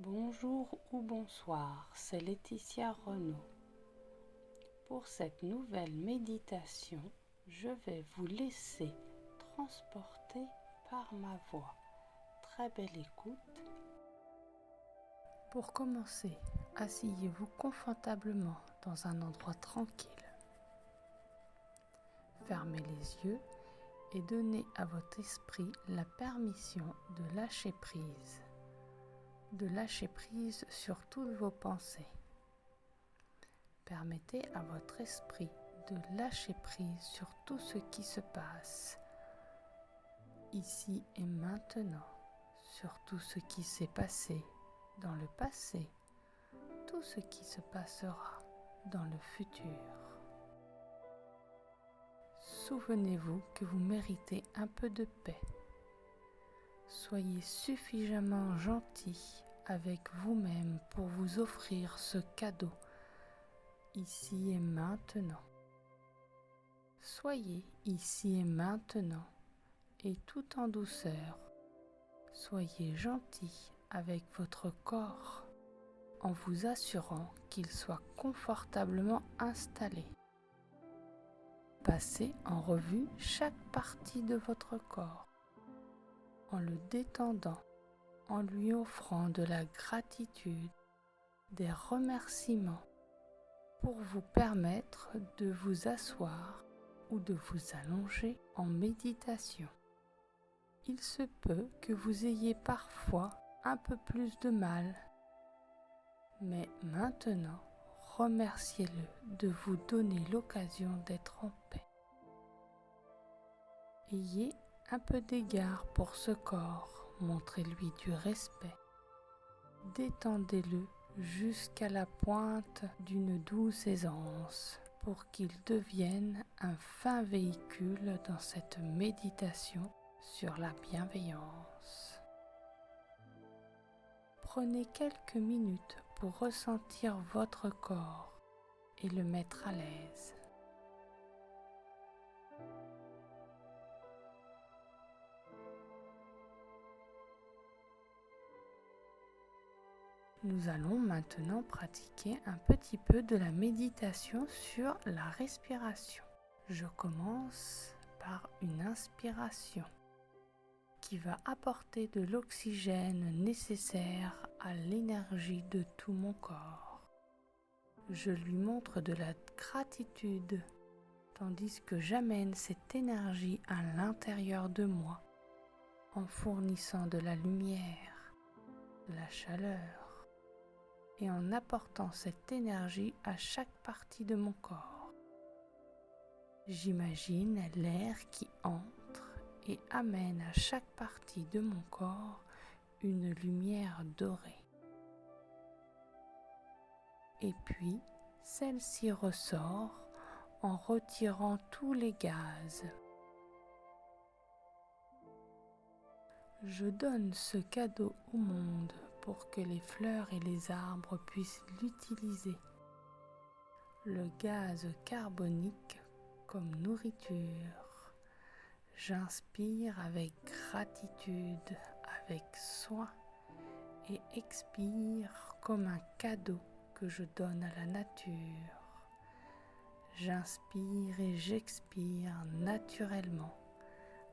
Bonjour ou bonsoir, c'est Laetitia Renaud. Pour cette nouvelle méditation, je vais vous laisser transporter par ma voix. Très belle écoute. Pour commencer, asseyez-vous confortablement dans un endroit tranquille. Fermez les yeux et donnez à votre esprit la permission de lâcher prise. De lâcher prise sur toutes vos pensées. Permettez à votre esprit de lâcher prise sur tout ce qui se passe ici et maintenant, sur tout ce qui s'est passé dans le passé, tout ce qui se passera dans le futur. Souvenez-vous que vous méritez un peu de paix. Soyez suffisamment gentil avec vous-même pour vous offrir ce cadeau ici et maintenant. Soyez ici et maintenant et tout en douceur. Soyez gentil avec votre corps en vous assurant qu'il soit confortablement installé. Passez en revue chaque partie de votre corps en le détendant, en lui offrant de la gratitude, des remerciements pour vous permettre de vous asseoir ou de vous allonger en méditation. Il se peut que vous ayez parfois un peu plus de mal, mais maintenant, remerciez-le de vous donner l'occasion d'être en paix. Ayez un peu d'égard pour ce corps, montrez-lui du respect. Détendez-le jusqu'à la pointe d'une douce aisance pour qu'il devienne un fin véhicule dans cette méditation sur la bienveillance. Prenez quelques minutes pour ressentir votre corps et le mettre à l'aise. Nous allons maintenant pratiquer un petit peu de la méditation sur la respiration. Je commence par une inspiration qui va apporter de l'oxygène nécessaire à l'énergie de tout mon corps. Je lui montre de la gratitude tandis que j'amène cette énergie à l'intérieur de moi en fournissant de la lumière, de la chaleur et en apportant cette énergie à chaque partie de mon corps. J'imagine l'air qui entre et amène à chaque partie de mon corps une lumière dorée. Et puis, celle-ci ressort en retirant tous les gaz. Je donne ce cadeau au monde pour que les fleurs et les arbres puissent l'utiliser. Le gaz carbonique comme nourriture. J'inspire avec gratitude, avec soin et expire comme un cadeau que je donne à la nature. J'inspire et j'expire naturellement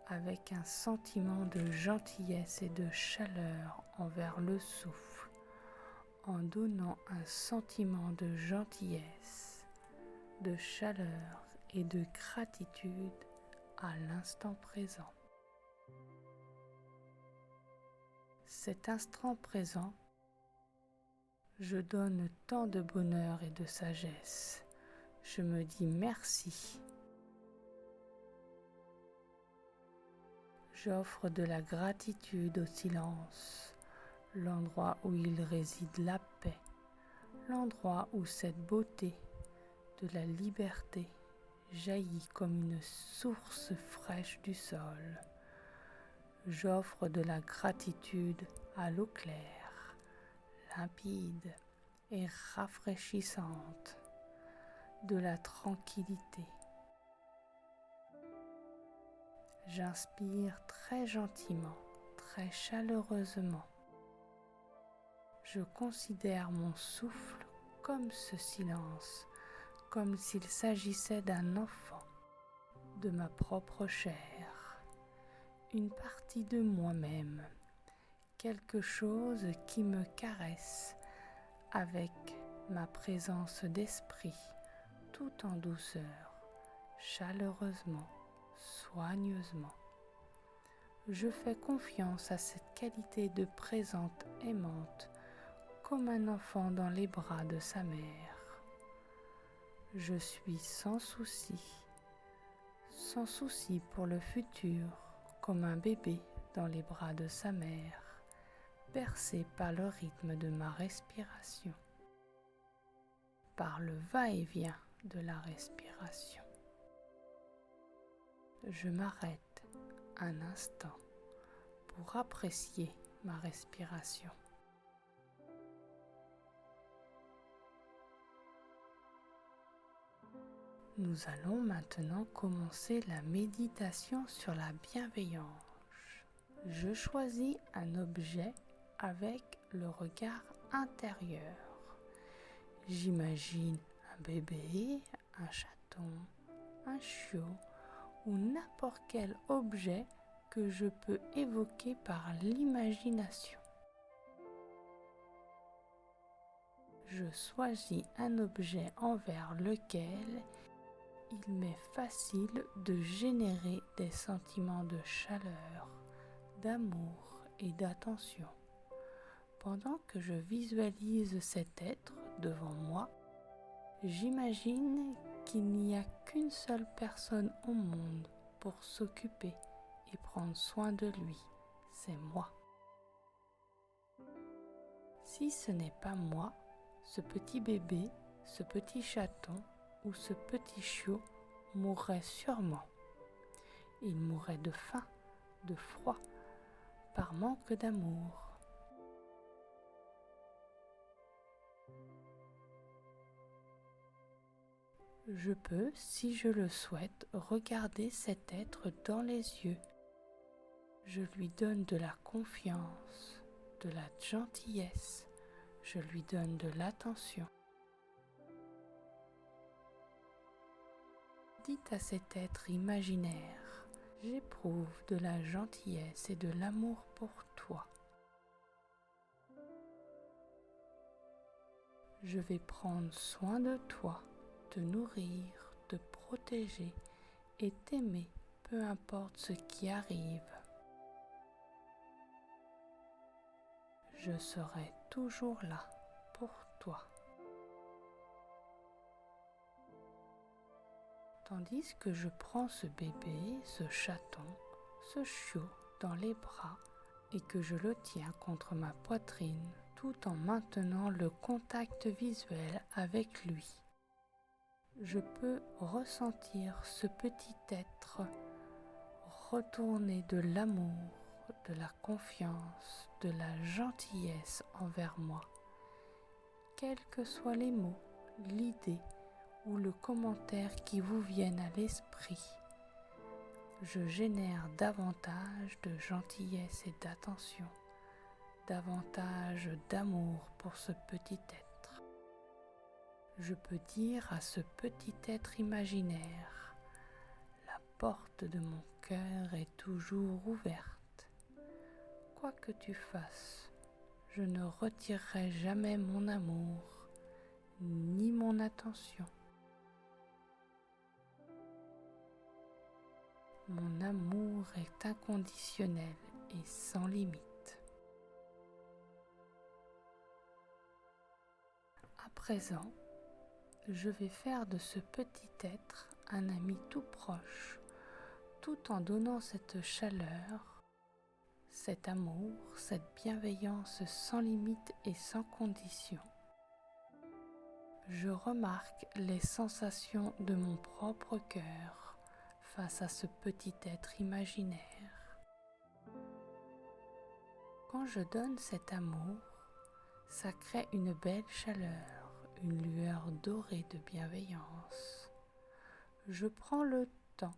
avec un sentiment de gentillesse et de chaleur envers le souffle, en donnant un sentiment de gentillesse, de chaleur et de gratitude à l'instant présent. Cet instant présent, je donne tant de bonheur et de sagesse. Je me dis merci. J'offre de la gratitude au silence, l'endroit où il réside la paix, l'endroit où cette beauté de la liberté jaillit comme une source fraîche du sol. J'offre de la gratitude à l'eau claire, limpide et rafraîchissante, de la tranquillité. J'inspire très gentiment, très chaleureusement. Je considère mon souffle comme ce silence, comme s'il s'agissait d'un enfant, de ma propre chair, une partie de moi-même, quelque chose qui me caresse avec ma présence d'esprit, tout en douceur, chaleureusement, soigneusement. Je fais confiance à cette qualité de présente aimante, comme un enfant dans les bras de sa mère. Je suis sans souci pour le futur, comme un bébé dans les bras de sa mère, bercé par le rythme de ma respiration, par le va-et-vient de la respiration. Je m'arrête un instant pour apprécier ma respiration. Nous allons maintenant commencer la méditation sur la bienveillance. Je choisis un objet avec le regard intérieur. J'imagine un bébé, un chaton, un chiot ou n'importe quel objet que je peux évoquer par l'imagination. Je choisis un objet envers lequel il m'est facile de générer des sentiments de chaleur, d'amour et d'attention. Pendant que je visualise cet être devant moi, j'imagine qu'il n'y a qu'une seule personne au monde pour s'occuper et prendre soin de lui, c'est moi. Si ce n'est pas moi, ce petit bébé, ce petit chaton ou ce petit chiot mourrait sûrement. Il mourrait de faim, de froid, par manque d'amour. Je peux, si je le souhaite, regarder cet être dans les yeux. Je lui donne de la confiance, de la gentillesse, je lui donne de l'attention. Dites à cet être imaginaire, j'éprouve de la gentillesse et de l'amour pour toi. Je vais prendre soin de toi, te nourrir, te protéger et t'aimer, peu importe ce qui arrive. Je serai toujours là pour toi. Tandis que je prends ce bébé, ce chaton, ce chiot dans les bras et que je le tiens contre ma poitrine tout en maintenant le contact visuel avec lui. Je peux ressentir ce petit être retourner de l'amour, de la confiance, de la gentillesse envers moi. Quels que soient les mots, l'idée ou le commentaire qui vous viennent à l'esprit, je génère davantage de gentillesse et d'attention, davantage d'amour pour ce petit être. Je peux dire à ce petit être imaginaire, la porte de mon cœur est toujours ouverte. Quoi que tu fasses, je ne retirerai jamais mon amour, ni mon attention. Mon amour est inconditionnel et sans limite. À présent, je vais faire de ce petit être un ami tout proche, tout en donnant cette chaleur, cet amour, cette bienveillance sans limite et sans condition. Je remarque les sensations de mon propre cœur face à ce petit être imaginaire. Quand je donne cet amour, ça crée une belle chaleur, une lueur dorée de bienveillance. Je prends le temps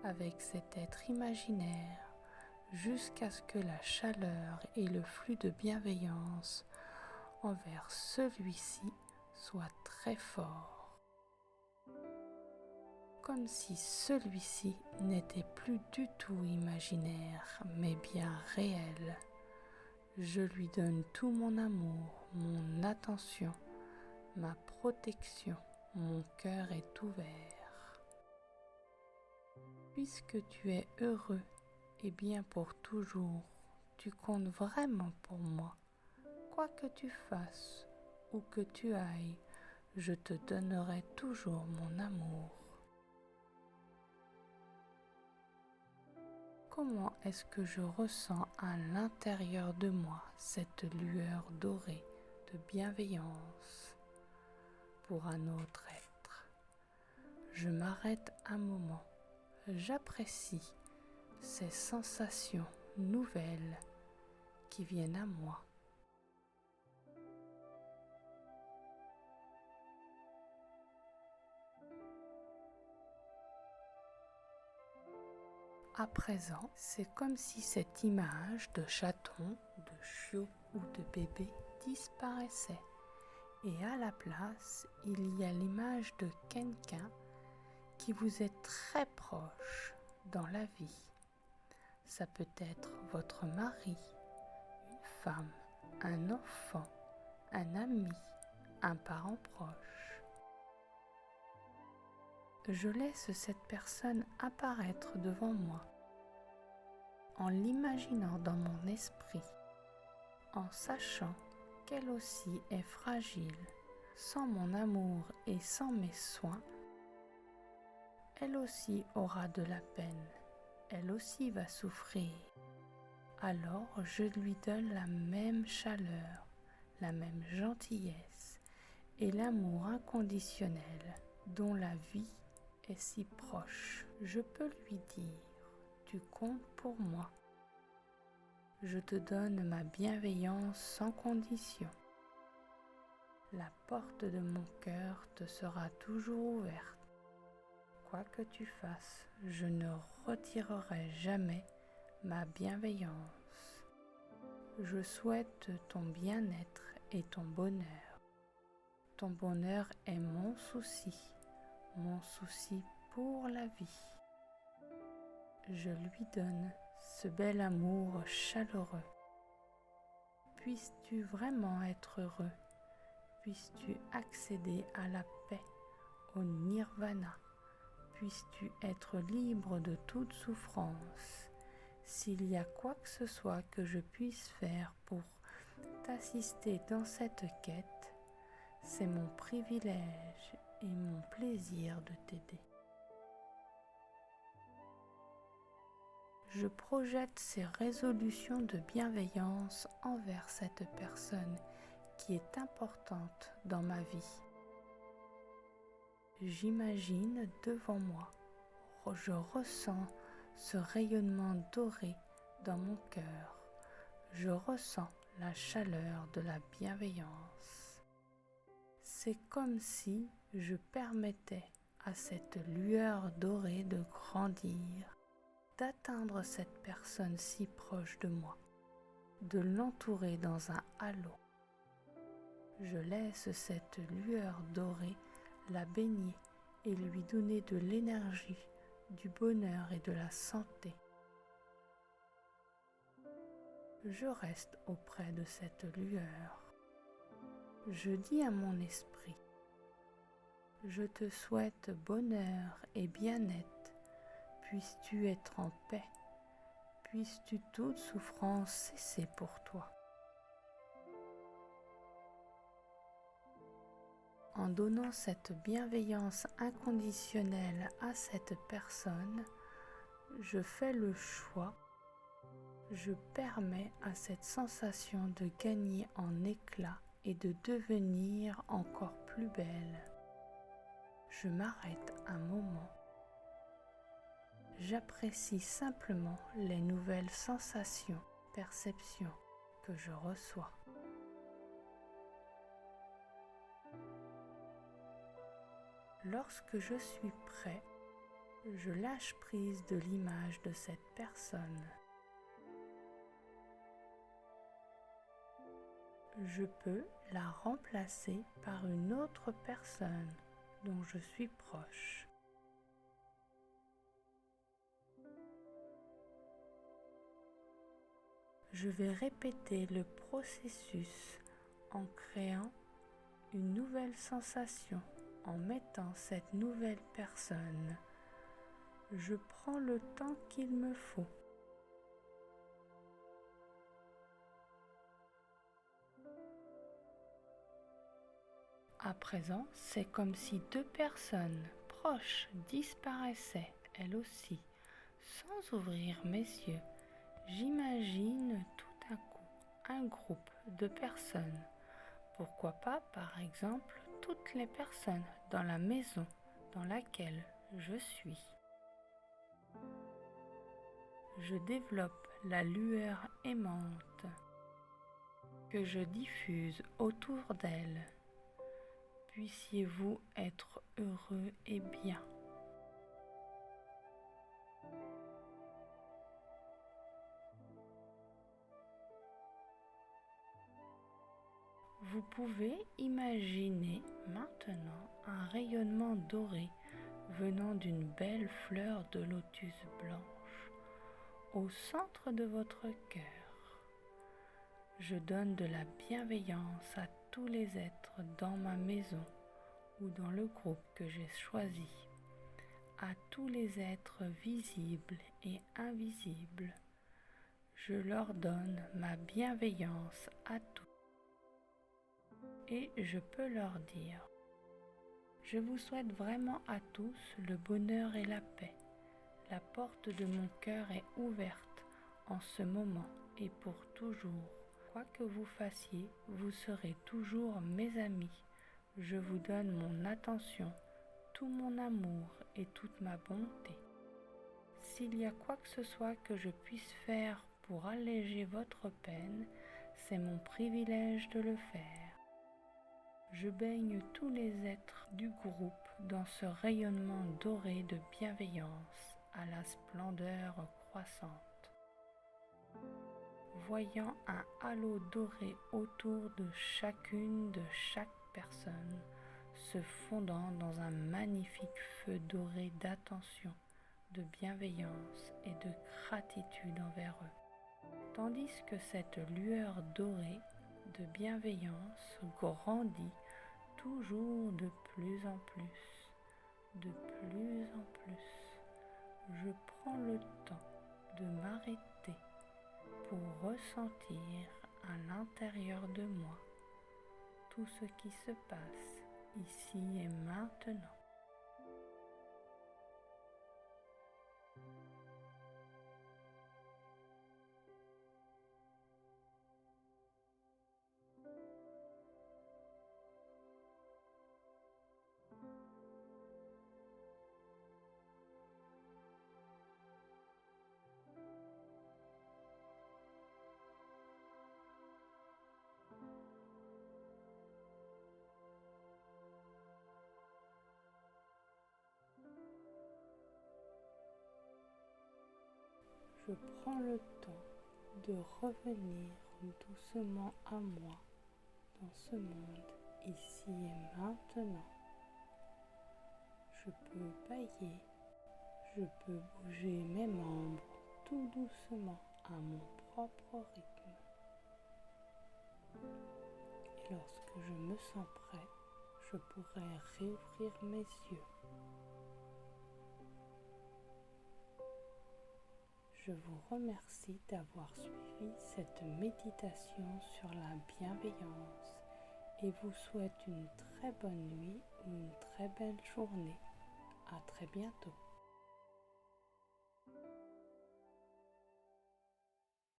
avec cet être imaginaire jusqu'à ce que la chaleur et le flux de bienveillance envers celui-ci soit très fort, comme si celui-ci n'était plus du tout imaginaire, mais bien réel. Je lui donne tout mon amour, mon attention, ma protection, mon cœur est ouvert. Puisque tu es heureux et bien pour toujours, tu comptes vraiment pour moi. Quoi que tu fasses, où que tu ailles, je te donnerai toujours mon amour. Comment est-ce que je ressens à l'intérieur de moi cette lueur dorée de bienveillance pour un autre être? Je m'arrête un moment, j'apprécie ces sensations nouvelles qui viennent à moi. À présent, c'est comme si cette image de chaton, de chiot ou de bébé disparaissait. Et à la place, il y a l'image de quelqu'un qui vous est très proche dans la vie. Ça peut être votre mari, une femme, un enfant, un ami, un parent proche. Je laisse cette personne apparaître devant moi, en l'imaginant dans mon esprit, en sachant qu'elle aussi est fragile. Sans mon amour et sans mes soins, elle aussi aura de la peine, elle aussi va souffrir. Alors je lui donne la même chaleur, la même gentillesse et l'amour inconditionnel dont la vie est si proche. Je peux lui dire, tu comptes pour moi. Je te donne ma bienveillance sans condition. La porte de mon cœur te sera toujours ouverte. Quoi que tu fasses, je ne retirerai jamais ma bienveillance. Je souhaite ton bien-être et ton bonheur. Ton bonheur est mon souci pour la vie. Je lui donne ce bel amour chaleureux. Puisses-tu vraiment être heureux, puisses-tu accéder à la paix, au nirvana, puisses-tu être libre de toute souffrance. S'il y a quoi que ce soit que je puisse faire pour t'assister dans cette quête, c'est mon privilège et mon plaisir de t'aider. Je projette ces résolutions de bienveillance envers cette personne qui est importante dans ma vie. J'imagine devant moi, je ressens ce rayonnement doré dans mon cœur. Je ressens la chaleur de la bienveillance. C'est comme si je permettais à cette lueur dorée de grandir, d'atteindre cette personne si proche de moi, de l'entourer dans un halo. Je laisse cette lueur dorée la baigner et lui donner de l'énergie, du bonheur et de la santé. Je reste auprès de cette lueur. Je dis à mon esprit, je te souhaite bonheur et bien-être. Puisses-tu être en paix, puisses-tu toute souffrance cesser pour toi. En donnant cette bienveillance inconditionnelle à cette personne, je fais le choix, je permets à cette sensation de gagner en éclat et de devenir encore plus belle. Je m'arrête un moment. J'apprécie simplement les nouvelles sensations, perceptions que je reçois. Lorsque je suis prêt, je lâche prise de l'image de cette personne. je peux la remplacer par une autre personne dont je suis proche. Je vais répéter le processus en créant une nouvelle sensation, en mettant cette nouvelle personne. Je prends le temps qu'il me faut. À présent, c'est comme si deux personnes proches disparaissaient, elles aussi, sans ouvrir mes yeux. J'imagine tout à coup un groupe de personnes. Pourquoi pas, par exemple, toutes les personnes dans la maison dans laquelle je suis. Je développe la lueur aimante que je diffuse autour d'elle. Puissiez-vous être heureux et bien. Vous pouvez imaginer maintenant un rayonnement doré venant d'une belle fleur de lotus blanche au centre de votre cœur. Je donne de la bienveillance à tous les êtres dans ma maison ou dans le groupe que j'ai choisi, à tous les êtres visibles et invisibles. Je leur donne ma bienveillance à tous. Et je peux leur dire: je vous souhaite vraiment à tous le bonheur et la paix. La porte de mon cœur est ouverte en ce moment et pour toujours. Quoi que vous fassiez, vous serez toujours mes amis. Je vous donne mon attention, tout mon amour et toute ma bonté. S'il y a quoi que ce soit que je puisse faire pour alléger votre peine, c'est mon privilège de le faire. Je baigne tous les êtres du groupe dans ce rayonnement doré de bienveillance à la splendeur croissante. Voyant un halo doré autour de chacune de chaque personne, se fondant dans un magnifique feu doré d'attention, de bienveillance et de gratitude envers eux. Tandis que cette lueur dorée de bienveillance grandit toujours de plus en plus, de plus en plus. Je prends le temps de m'arrêter pour ressentir à l'intérieur de moi tout ce qui se passe ici et maintenant. Je prends le temps de revenir doucement à moi dans ce monde ici et maintenant. Je peux bailler, je peux bouger mes membres tout doucement à mon propre rythme. Et lorsque je me sens prêt, je pourrai réouvrir mes yeux. Je vous remercie d'avoir suivi cette méditation sur la bienveillance et vous souhaite une très bonne nuit ou une très belle journée. À très bientôt.